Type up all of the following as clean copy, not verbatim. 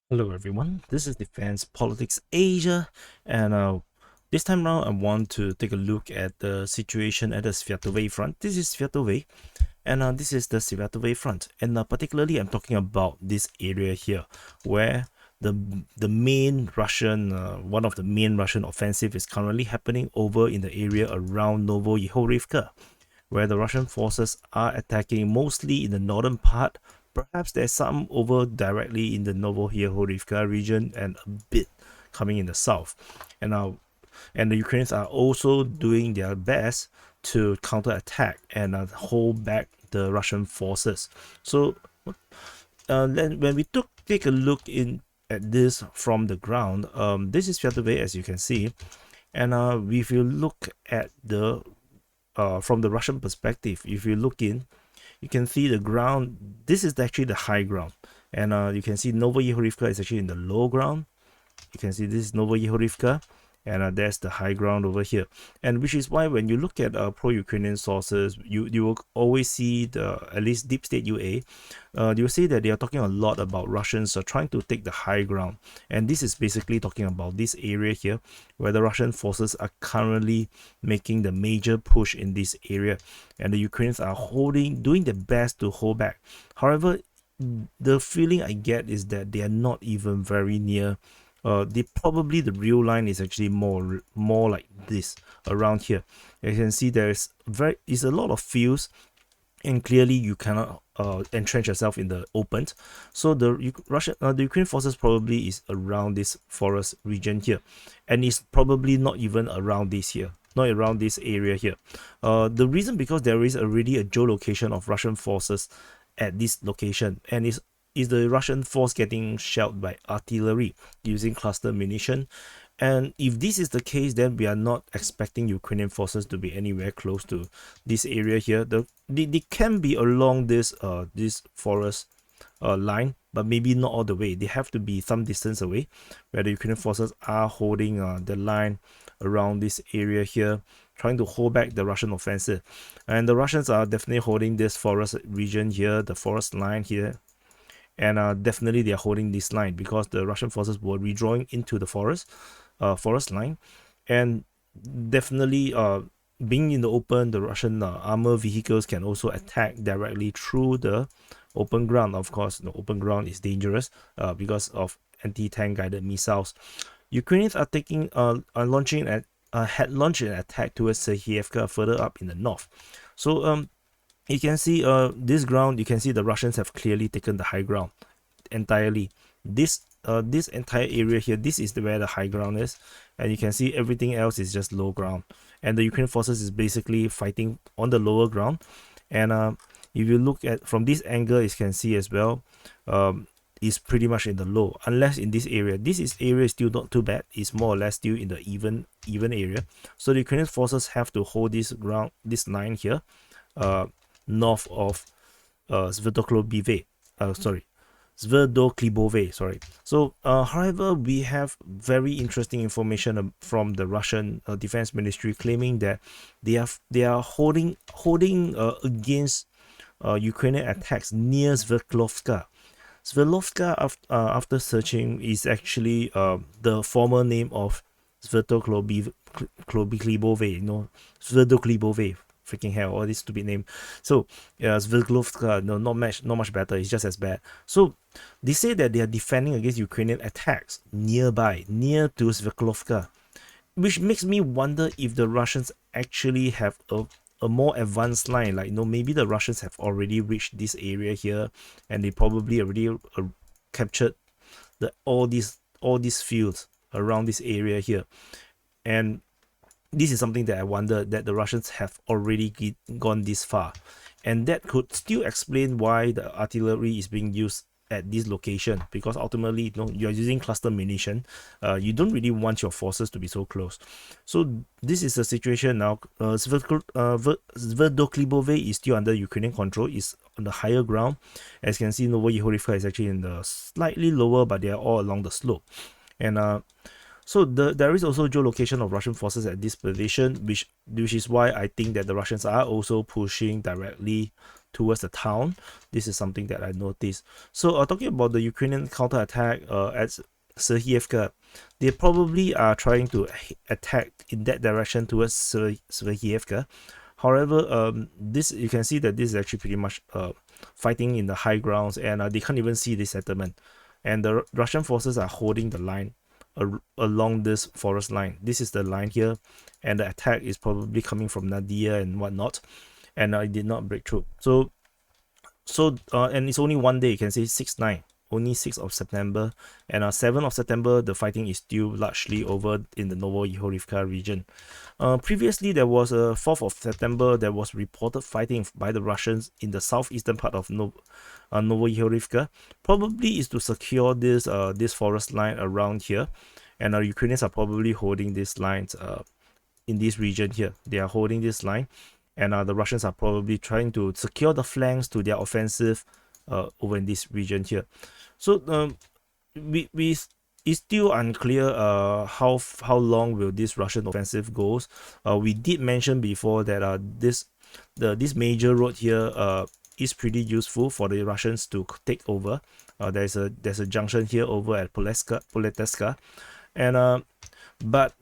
Hello everyone, this is Defense Politics Asia, and this time around I want to take a look at the situation at the Svatove front. This is Svatove, and this is the Svatove front, and particularly I'm talking about this area here, where the main Russian, one of the main Russian offensive is currently happening over in the area around NOVOJEHORIVKA, where the Russian forces are attacking mostly in the northern part. Perhaps there's some over directly in the Novohorivka region and a bit coming in the south. And now, and the Ukrainians are also doing their best to counterattack and hold back the Russian forces. So then when we take a look in at this from the ground, this is Svatove, as you can see, and if you look at the from the Russian perspective, if you look in, you can see the ground. This is actually the high ground, and you can see Novoyehorivka is actually in the low ground. You can see this is Novoyehorivka, and there's the high ground over here, and which is why when you look at pro-Ukrainian sources, you will always see the, at least Deep State UA, you'll see that they are talking a lot about Russians trying to take the high ground, and this is basically talking about this area here where the Russian forces are currently making the major push in this area, and the Ukrainians are doing their best to hold back. However, the feeling I get is that they are not even very near. The real line is actually more like this around here. You can see there's a lot of fields, and clearly you cannot entrench yourself in the open. So the Ukrainian forces probably is around this forest region here, and it's probably not even around this here, not around this area here. The reason because there is already a geolocation of Russian forces at this location, and is the Russian force getting shelled by artillery using cluster munition. And if this is the case, then we are not expecting Ukrainian forces to be anywhere close to this area here. They can be along this forest line, but maybe not all the way. They have to be some distance away, where the Ukrainian forces are holding the line around this area here, trying to hold back the Russian offensive. And the Russians are definitely holding this forest region here, the forest line here, and definitely they are holding this line because the Russian forces were redrawing into the forest line, and definitely being in the open, the Russian armor vehicles can also attack directly through the open ground. Of course, the open ground is dangerous because of anti-tank guided missiles. Ukrainians are taking launching had launched an attack towards Serhievka further up in the north. So you can see this ground, you can see the Russians have clearly taken the high ground entirely. This entire area here, this is where the high ground is, and you can see everything else is just low ground, and the Ukrainian forces is basically fighting on the lower ground. And if you look at from this angle, you can see as well, is pretty much in the low, unless in this area is still not too bad. It's more or less still in the even area. So the Ukrainian forces have to hold this line here north of Sverdlovsk, sorry. So however, we have very interesting information from the Russian defense ministry claiming that they are holding against Ukrainian attacks near Sverdlovsk. Sverdlovsk, after searching, is actually the former name of Sverdlovsk, Sverdlovsk, freaking hell, all this stupid name. So Sverdlovsk, no, not much better, it's just as bad. So they say that they are defending against Ukrainian attacks near to Sverdlovsk, which makes me wonder if the Russians actually have a more advanced line. Like, maybe the Russians have already reached this area here, and they probably already captured all these fields around this area here. And this is something that I wonder, that the Russians have already gone this far, and that could still explain why the artillery is being used at this location, because ultimately, you're using cluster munition. You don't really want your forces to be so close. So this is the situation now. Sverdlovsk is still under Ukrainian control, is on the higher ground. As you can see, Novoyehorivka is actually in the slightly lower, but they are all along the slope. And So there is also geolocation of Russian forces at this position, which is why I think that the Russians are also pushing directly towards the town. This is something that I noticed. So talking about the Ukrainian counterattack at Serhievka, they probably are trying to attack in that direction towards Serhievka. However, this, you can see that this is actually pretty much fighting in the high grounds, and they can't even see the settlement. And the Russian forces are holding the line along this forest line. This is the line here, and the attack is probably coming from Nadia and whatnot, and it did not break through. So and it's only one day. You can say 6-9, only 6th of September, and 7th of September the fighting is still largely over in the NOVOJEHORIVKA region. Previously, there was a 4th of September. There was reported fighting by the Russians in the southeastern part of NOVOJEHORIVKA. Probably is to secure this forest line around here, and Ukrainians are probably holding these lines in this region here. They are holding this line, and the Russians are probably trying to secure the flanks to their offensive over in this region here. So it's still unclear how long will this Russian offensive goes. We did mention before that this major road here is pretty useful for the Russians to take over. There's a junction here over at Poleteska, and but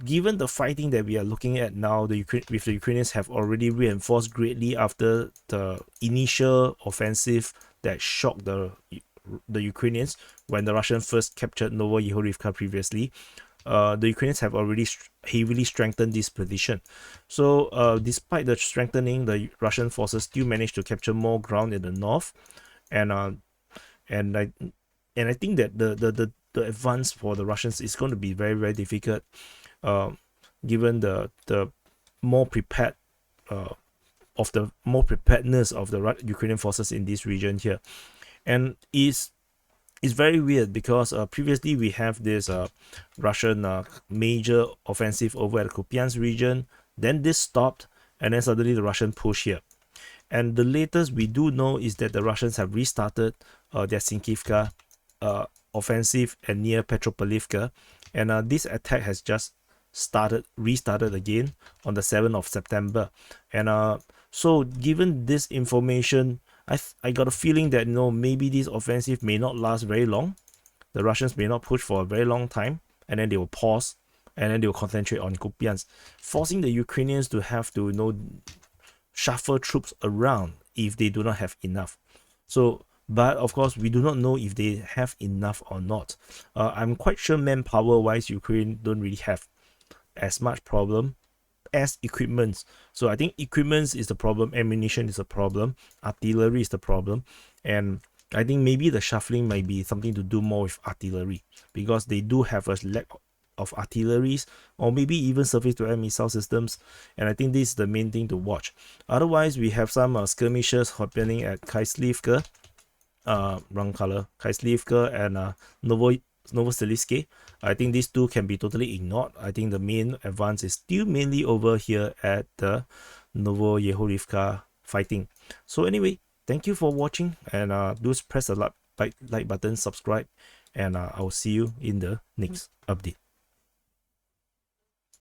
given the fighting that we are looking at now, the Ukrainians have already reinforced greatly after the initial offensive that shocked the Ukrainians when the Russians first captured NOVOJEHORIVKA previously. The Ukrainians have already heavily strengthened this position. So despite the strengthening, the Russian forces still managed to capture more ground in the north, and I think that the advance for the Russians is going to be very, very difficult, given the more prepared more preparedness of the Ukrainian forces in this region here. And it's very weird because previously we have this Russian major offensive over at Kupiansk region, then this stopped, and then suddenly the Russian push here. And the latest we do know is that the Russians have restarted their Sinkivka offensive and near Petropolivka, and this attack has just restarted again on the 7th of September. And so given this information, I got a feeling that maybe this offensive may not last very long. The Russians may not push for a very long time, and then they will pause, and then they will concentrate on Kupiansk, forcing the Ukrainians to have to shuffle troops around if they do not have enough. So, but of course, we do not know if they have enough or not. I'm quite sure manpower wise, Ukraine don't really have as much problem as equipment. So I think equipment is the problem, ammunition is a problem, artillery is the problem, and I think maybe the shuffling might be something to do more with artillery, because they do have a lack of artilleries, or maybe even surface-to-air missile systems, and I think this is the main thing to watch. Otherwise, we have some skirmishes happening at Kaislivka, wrong color, Kaislivka and Novoselivske. I think these two can be totally ignored. I think the main advance is still mainly over here at the NOVOJEHORIVKA fighting. So anyway, thank you for watching, and do press the like button, subscribe, and I'll see you in the next update.